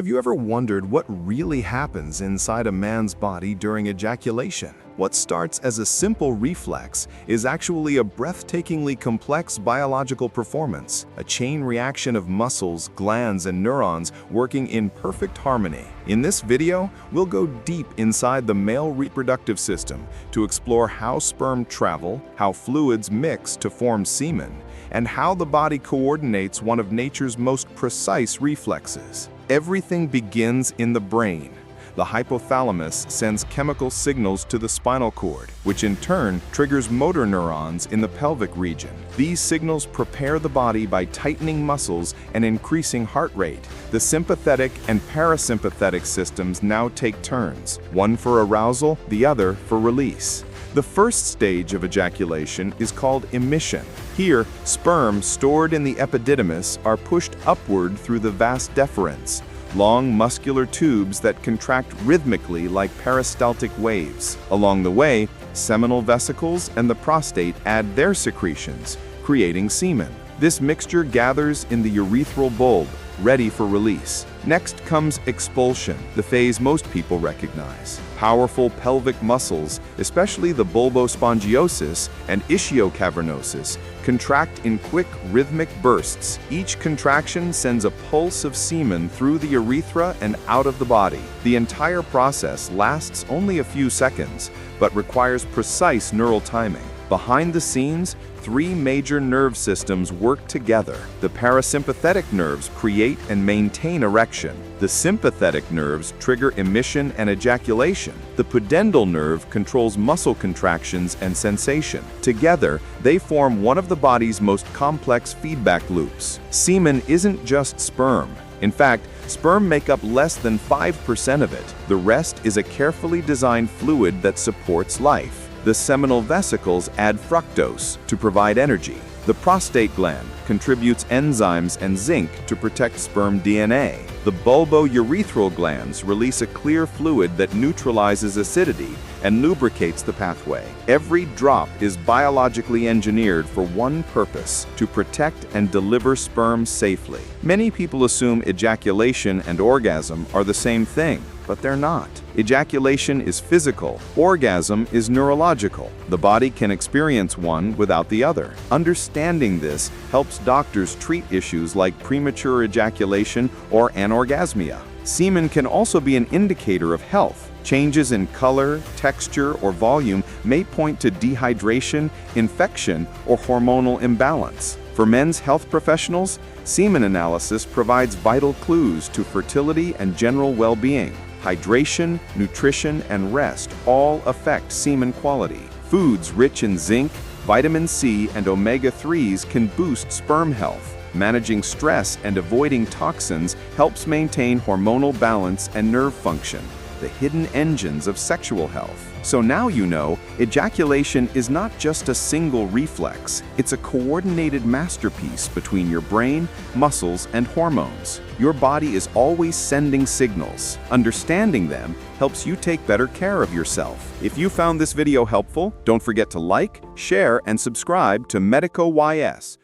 Have you ever wondered what really happens inside a man's body during ejaculation? What starts as a simple reflex is actually a breathtakingly complex biological performance, a chain reaction of muscles, glands, and neurons working in perfect harmony. In this video, we'll go deep inside the male reproductive system to explore how sperm travel, how fluids mix to form semen, and how the body coordinates one of nature's most precise reflexes. Everything begins in the brain. The hypothalamus sends chemical signals to the spinal cord, which in turn triggers motor neurons in the pelvic region. These signals prepare the body by tightening muscles and increasing heart rate. The sympathetic and parasympathetic systems now take turns, one for arousal, the other for release. The first stage of ejaculation is called emission. Here, sperm stored in the epididymis are pushed upward through the vas deferens, long muscular tubes that contract rhythmically like peristaltic waves. Along the way, seminal vesicles and the prostate add their secretions, creating semen. This mixture gathers in the urethral bulb, ready for release. Next comes expulsion, the phase most people recognize. Powerful pelvic muscles, especially the bulbospongiosus and ischiocavernosus, contract in quick, rhythmic bursts. Each contraction sends a pulse of semen through the urethra and out of the body. The entire process lasts only a few seconds, but requires precise neural timing. Behind the scenes, three major nerve systems work together. The parasympathetic nerves create and maintain erection. The sympathetic nerves trigger emission and ejaculation. The pudendal nerve controls muscle contractions and sensation. Together, they form one of the body's most complex feedback loops. Semen isn't just sperm. In fact, sperm make up less than 5% of it. The rest is a carefully designed fluid that supports life. The seminal vesicles add fructose to provide energy. The prostate gland contributes enzymes and zinc to protect sperm DNA. The bulbourethral glands release a clear fluid that neutralizes acidity and lubricates the pathway. Every drop is biologically engineered for one purpose: to protect and deliver sperm safely. Many people assume ejaculation and orgasm are the same thing, but they're not. Ejaculation is physical, orgasm is neurological. The body can experience one without the other. Understanding this helps doctors treat issues like premature ejaculation or anorgasmia. Semen can also be an indicator of health. Changes in color, texture, or volume may point to dehydration, infection, or hormonal imbalance. For men's health professionals, semen analysis provides vital clues to fertility and general well-being. Hydration, nutrition, and rest all affect semen quality. Foods rich in zinc, vitamin C, and omega-3s can boost sperm health. Managing stress and avoiding toxins helps maintain hormonal balance and nerve function, the hidden engines of sexual health. So now you know, ejaculation is not just a single reflex. It's a coordinated masterpiece between your brain, muscles, and hormones. Your body is always sending signals. Understanding them helps you take better care of yourself. If you found this video helpful, don't forget to like, share, and subscribe to MedicoYS